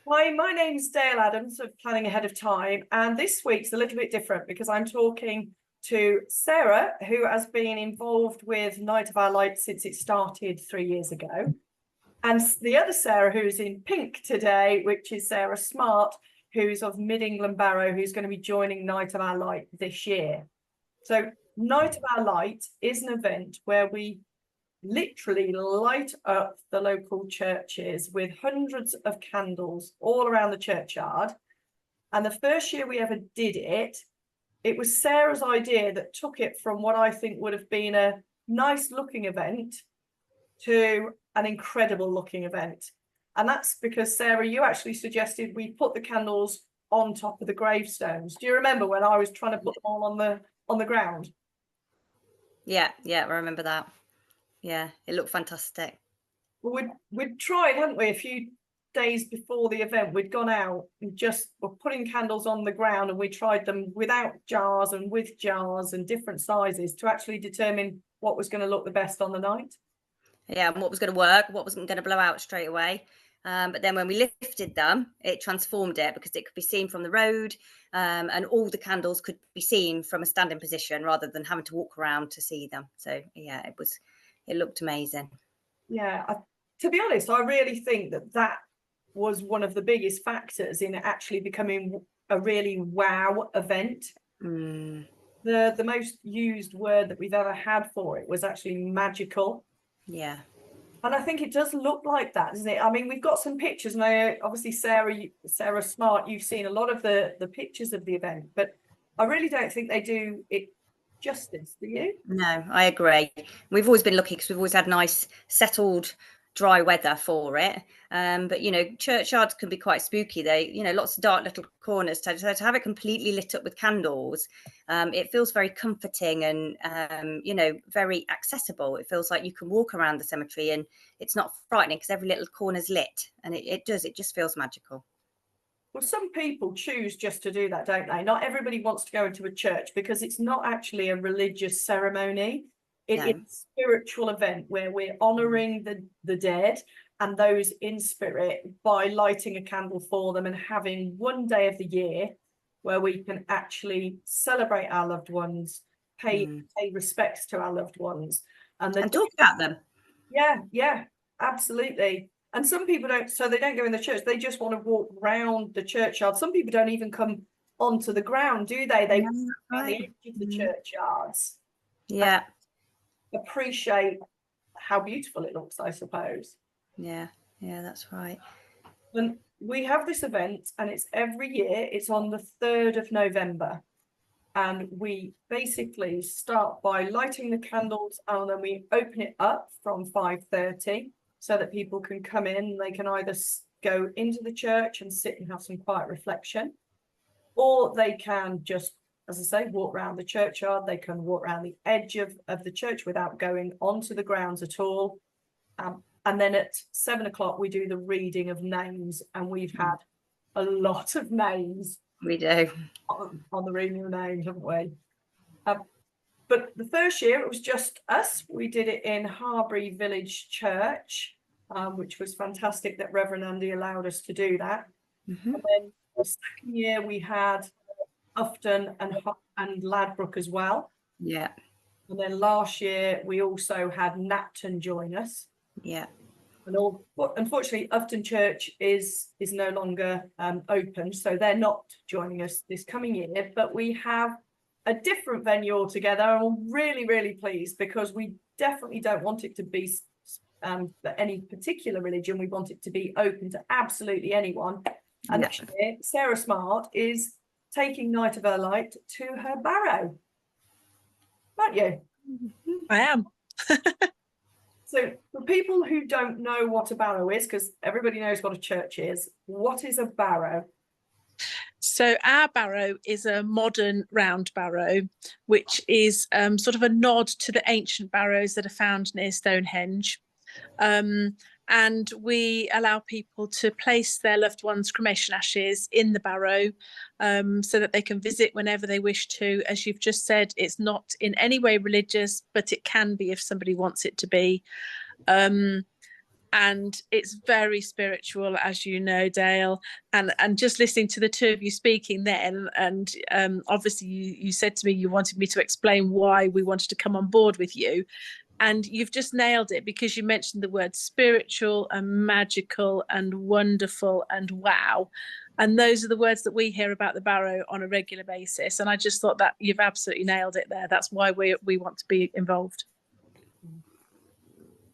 Hi, my name's Dayle Adams of Planning Ahead of Time, and this week's a little bit different because I'm talking to Sarah, who has been involved with Night of Our Light since it started 3 years ago, and the other Sarah, who's in pink today, which is Sarah Smart, who's of Mid England Barrow, who's going to be joining Night of Our Light this year. So Night of Our Light is an event where we literally light up the local churches with hundreds of candles all around the churchyard. And the first year we ever did it, it was Sarah's idea that took it from what I think would have been a nice looking event to an incredible looking event. And that's because, Sarah, you actually suggested we put the candles on top of the gravestones. Do you remember when I was trying to put them all on the ground? Yeah, I remember that. Yeah, it looked fantastic. Well, we'd tried, hadn't we, a few days before the event. We'd gone out and just were putting candles on the ground, and we tried them without jars and with jars and different sizes to actually determine what was going to look the best on the night. Yeah, and what was going to work, what wasn't going to blow out straight away. But then when we lifted them, it transformed it because it could be seen from the road, and all the candles could be seen from a standing position rather than having to walk around to see them. So yeah, it looked amazing. Yeah, to be honest, I really think that was one of the biggest factors in it actually becoming a really wow event. Mm, The most used word that we've ever had for it was actually magical. yeah. And I think it does look like that, doesn't it? I mean, we've got some pictures, and obviously Sarah Smart, you've seen a lot of the pictures of the event, but I really don't think they do it justice, do you? No, I agree. We've always been lucky because we've always had nice, settled, dry weather for it. But churchyards can be quite spooky. Lots of dark little corners. So to have it completely lit up with candles, it feels very comforting and very accessible. It feels like you can walk around the cemetery and it's not frightening because every little corner's lit, and it just feels magical. Well, some people choose just to do that, don't they? Not everybody wants to go into a church because it's not actually a religious ceremony. It is No. a spiritual event where we're honouring the dead and those in spirit by lighting a candle for them and having one day of the year where we can actually celebrate our loved ones, pay respects to our loved ones. And talk about them. Yeah, absolutely. And some people don't, so they don't go in the church, they just want to walk round the churchyard. Some people don't even come onto the ground, do they? They walk around the edge of the churchyards. Yeah. Appreciate how beautiful it looks, I suppose. Yeah, that's right. And we have this event, and it's every year, it's on the 3rd of November. And we basically start by lighting the candles, and then we open it up from 5:30 so that people can come in. They can either go into the church and sit and have some quiet reflection, or they can just, as I say, walk around the churchyard. They can walk around the edge of the church without going onto the grounds at all. And then at 7 o'clock, we do the reading of names, and we've had a lot of names. We do. On the reading of names, haven't we? But the first year, it was just us. We did it in Harbury Village Church, which was fantastic that Reverend Andy allowed us to do that. And then the second year, we had Ufton and Ladbroke as well. Yeah. And then last year, we also had Napton join us. Yeah. And unfortunately, Ufton Church is no longer open, so they're not joining us this coming year. But we have a different venue altogether, and I'm really, really pleased because we definitely don't want it to be for any particular religion. We want it to be open to absolutely anyone. And this year, Sarah Smart is taking Night of Her Light to her barrow. Aren't you? I am. So for people who don't know what a barrow is, because everybody knows what a church is, what is a barrow? So our barrow is a modern round barrow, which is sort of a nod to the ancient barrows that are found near Stonehenge. And we allow people to place their loved ones' cremation ashes in the barrow so that they can visit whenever they wish to. As you've just said, it's not in any way religious, but it can be if somebody wants it to be. and it's very spiritual, as you know, Dayle. And just listening to the two of you speaking then, and obviously you said to me you wanted me to explain why we wanted to come on board with you, and you've just nailed it, because you mentioned the word spiritual and magical and wonderful and wow, and those are the words that we hear about the Barrow on a regular basis. And I just thought that you've absolutely nailed it there. That's why we want to be involved.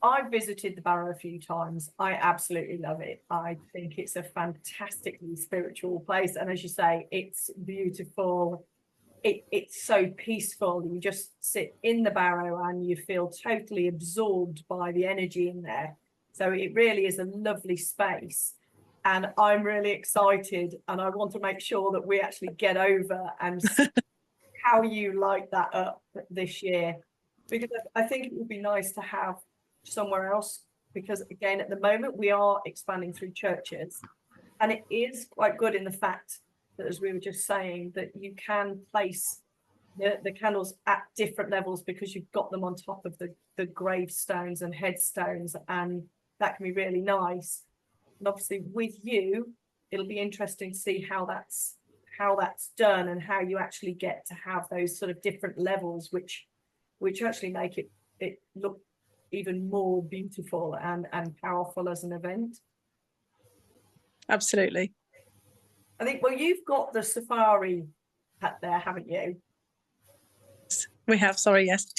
I've visited the Barrow a few times. I absolutely love it. I think it's a fantastically spiritual place. And as you say, it's beautiful. It's so peaceful. You just sit in the Barrow and you feel totally absorbed by the energy in there. So it really is a lovely space. And I'm really excited. And I want to make sure that we actually get over and see how you light that up this year. Because I think it would be nice to have somewhere else, because again at the moment we are expanding through churches, and it is quite good in the fact that, as we were just saying, that you can place the candles at different levels because you've got them on top of the gravestones and headstones, and that can be really nice. And obviously with you it'll be interesting to see how that's done, and how you actually get to have those sort of different levels which actually make it look even more beautiful and powerful as an event. Absolutely. I think, well, you've got the safari hat there, haven't you? We have, sorry, yes.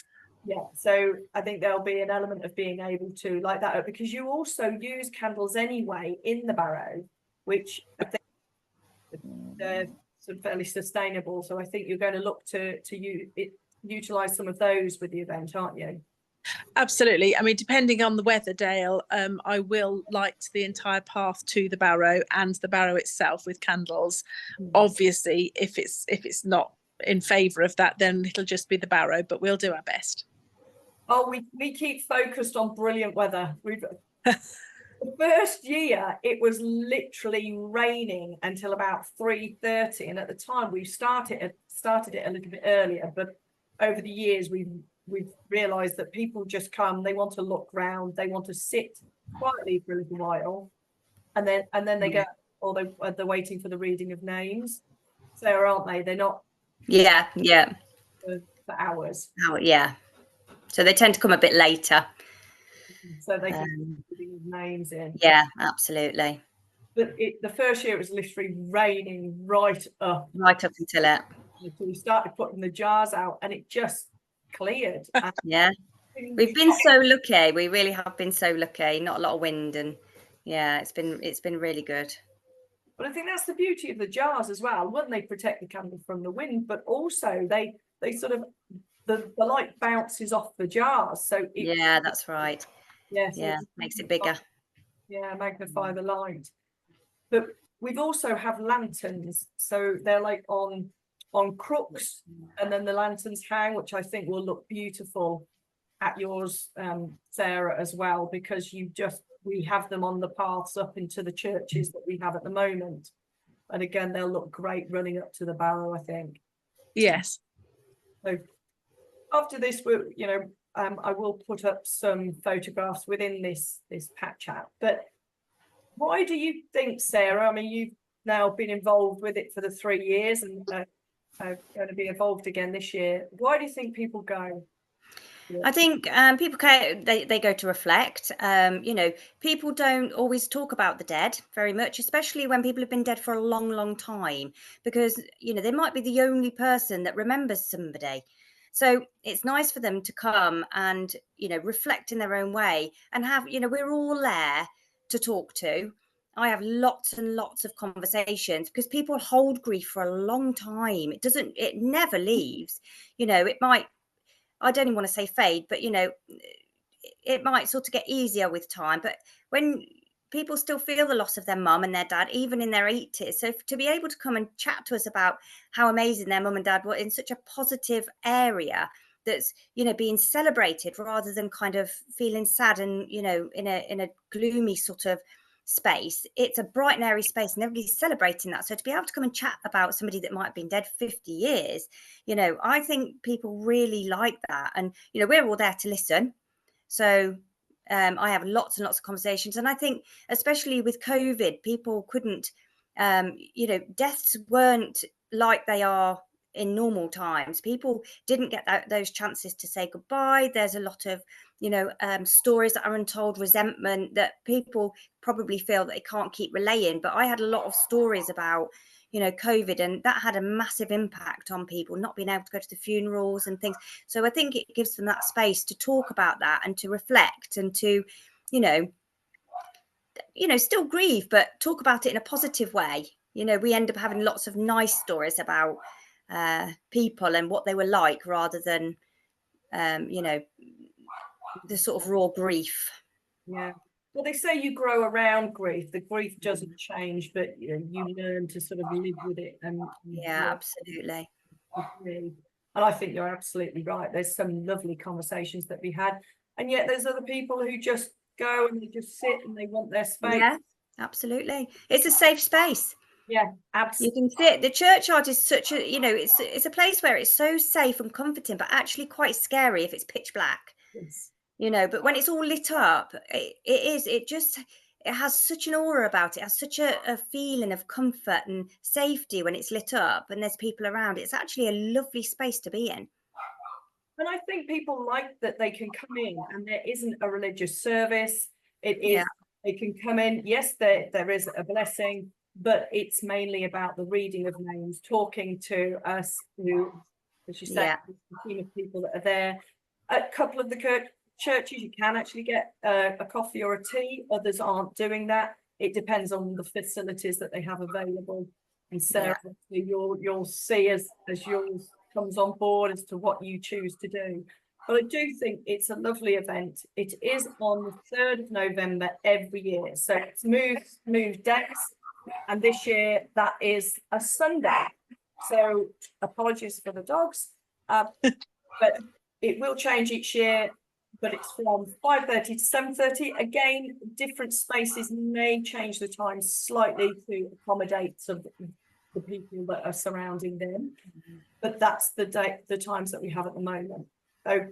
Yeah, so I think there'll be an element of being able to light that up, because you also use candles anyway in the Barrow, which I think they're sort of fairly sustainable. So I think you're going to look to utilize some of those with the event, aren't you? Absolutely. I mean, depending on the weather, Dayle, I will light the entire path to the Barrow and the Barrow itself with candles. Obviously, if it's not in favour of that, then it'll just be the Barrow, but we'll do our best. Oh, we keep focused on brilliant weather. The first year it was literally raining until about 3:30, and at the time we started it a little bit earlier, but over the years we've realized that people just come, they want to look round, they want to sit quietly for a little while, and then they go, or they're waiting for the reading of names. So aren't they? They're not for hours. Oh yeah, so they tend to come a bit later, so they can put reading of names in. Yeah, absolutely. But the first year it was literally raining right up until it. So we started putting the jars out, and it just cleared. Yeah, we've been so lucky. We really have been so lucky. Not a lot of wind, and yeah, it's been really good. But I think that's the beauty of the jars as well. One, they protect the candle from the wind, but also they sort of the light bounces off the jars. So yeah, that's right. Yes, yeah, makes it bigger. Yeah, magnify the light. But we've also have lanterns, so they're like on crooks, and then the lanterns hang, which I think will look beautiful at yours, Sarah, as well, because we have them on the paths up into the churches that we have at the moment, and again they'll look great running up to the Barrow, I think. Yes. So after this, I will put up some photographs within this patch app. But why do you think, Sarah? I mean, you've now been involved with it for the 3 years, and are going to be involved again this year. Why do you think people go? I think people they go to reflect. People don't always talk about the dead very much, especially when people have been dead for a long, long time, because they might be the only person that remembers somebody. So it's nice for them to come and reflect in their own way, and have we're all there to talk to. I have lots and lots of conversations, because people hold grief for a long time. It never leaves. It might, I don't even want to say fade, but it might sort of get easier with time. But when people still feel the loss of their mum and their dad, even in their 80s, so to be able to come and chat to us about how amazing their mum and dad were in such a positive area that's being celebrated, rather than kind of feeling sad and in a gloomy sort of space. It's a bright and airy space, and everybody's celebrating that. So to be able to come and chat about somebody that might have been dead 50 years, I think people really like that. And we're all there to listen. So I have lots and lots of conversations, and I think especially with COVID, people couldn't, deaths weren't like they are in normal times. People didn't get those chances to say goodbye. There's a lot of, stories that are untold, resentment that people probably feel that they can't keep relaying. But I had a lot of stories about, COVID, and that had a massive impact on people not being able to go to the funerals and things. So I think it gives them that space to talk about that and to reflect and to, still grieve, but talk about it in a positive way. We end up having lots of nice stories about people and what they were like, rather than, the sort of raw grief. Yeah. Well, they say you grow around grief. The grief doesn't change, but you learn to sort of live with it. And Yeah, absolutely. and I think you're absolutely right. There's some lovely conversations that we had, and yet there's other people who just go and they just sit and they want their space. Yeah, absolutely. It's a safe space. Yeah, You absolutely. can sit. The churchyard is such a, it's a place where it's so safe and comforting, but actually quite scary if it's pitch black. Yes. But when it's all lit up, it has such an aura about it. It has such a feeling of comfort and safety when it's lit up and there's people around. It's actually a lovely space to be in. And I think people like that they can come in and there isn't a religious service. It is, Yeah. they can come in. Yes, there is a blessing, but it's mainly about the reading of names, talking to us who, as you said, Yeah. the team of people that are there. A couple of the churches, you can actually get a coffee or a tea. Others aren't doing that. It depends on the facilities that they have available. And Sarah, you'll see as yours comes on board as to what you choose to do. But I do think it's a lovely event. It is on the 3rd of November every year. So it's moved days. And this year that is a Sunday. So apologies for the dogs. But it will change each year. But it's from 5:30 to 7:30. Again, different spaces may change the time slightly to accommodate sort of the people that are surrounding them. But that's the times that we have at the moment. So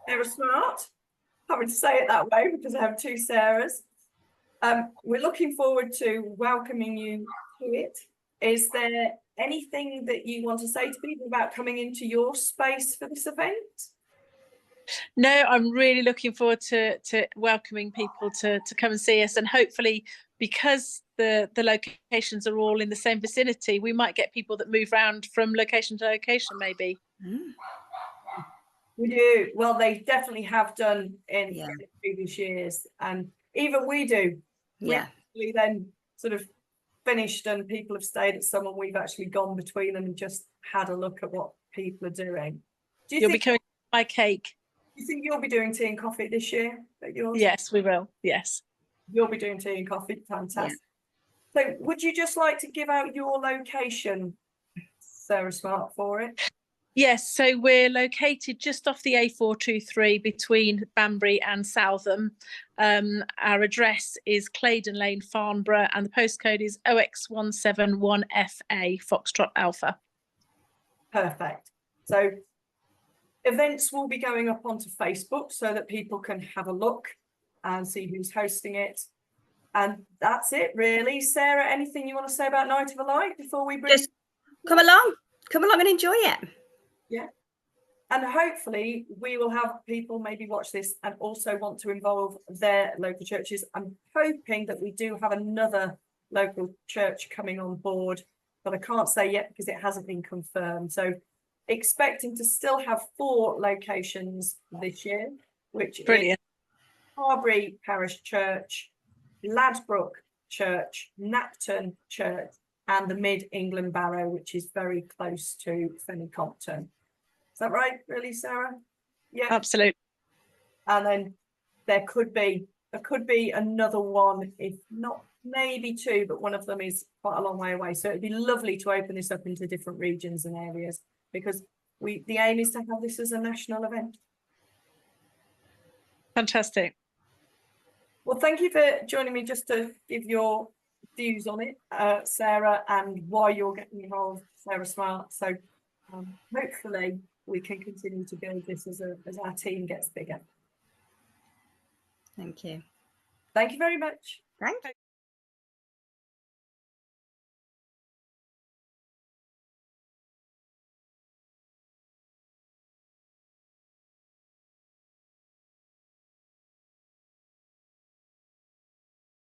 Sarah Smart, having to say it that way because I have two Sarahs. We're looking forward to welcoming you to it. Is there anything that you want to say to people about coming into your space for this event? No, I'm really looking forward to welcoming people to come and see us, and hopefully, because the locations are all in the same vicinity, we might get people that move around from location to location, maybe. We do. Well, they definitely have done in Yeah. previous years, and even we do. Yeah. We then sort of finished and people have stayed at some, and we've actually gone between them and just had a look at what people are doing. Do you You'll think be coming to my cake. you think you'll be doing tea and coffee this year at yours? Yes, we will. Yes. You'll be doing tea and coffee. Fantastic. So would you just like to give out your location, Sarah Smart, for it? Yes, so we're located just off the A423 between Banbury and Southam. Our address is Claydon Lane, Farnborough, and the postcode is OX171FA, Foxtrot Alpha. Perfect. So events will be going up onto Facebook so that people can have a look and see who's hosting it. And that's it, really. Sarah, anything you want to say about Night of a Light before we bring? Just come along and enjoy it. Yeah. And hopefully we will have people maybe watch this and also want to involve their local churches. I'm hoping that we do have another local church coming on board, but I can't say yet because it hasn't been confirmed. So expecting to still have 4 locations this year, which Brilliant. is Harbury Parish Church, Ladbroke Church, Napton Church, and the Mid England Barrow, which is very close to Fenny Compton. Is that right, really, Sarah? Yeah. Absolutely. And then there could be another one, if not maybe 2, but one of them is quite a long way away. So it'd be lovely to open this up into different regions and areas, because the aim is to have this as a national event. Fantastic. Well, thank you for joining me just to give your views on it, Sarah, and why you're getting involved, Sarah Smart. So hopefully we can continue to build this as our team gets bigger. Thank you. Thank you very much. Thank you.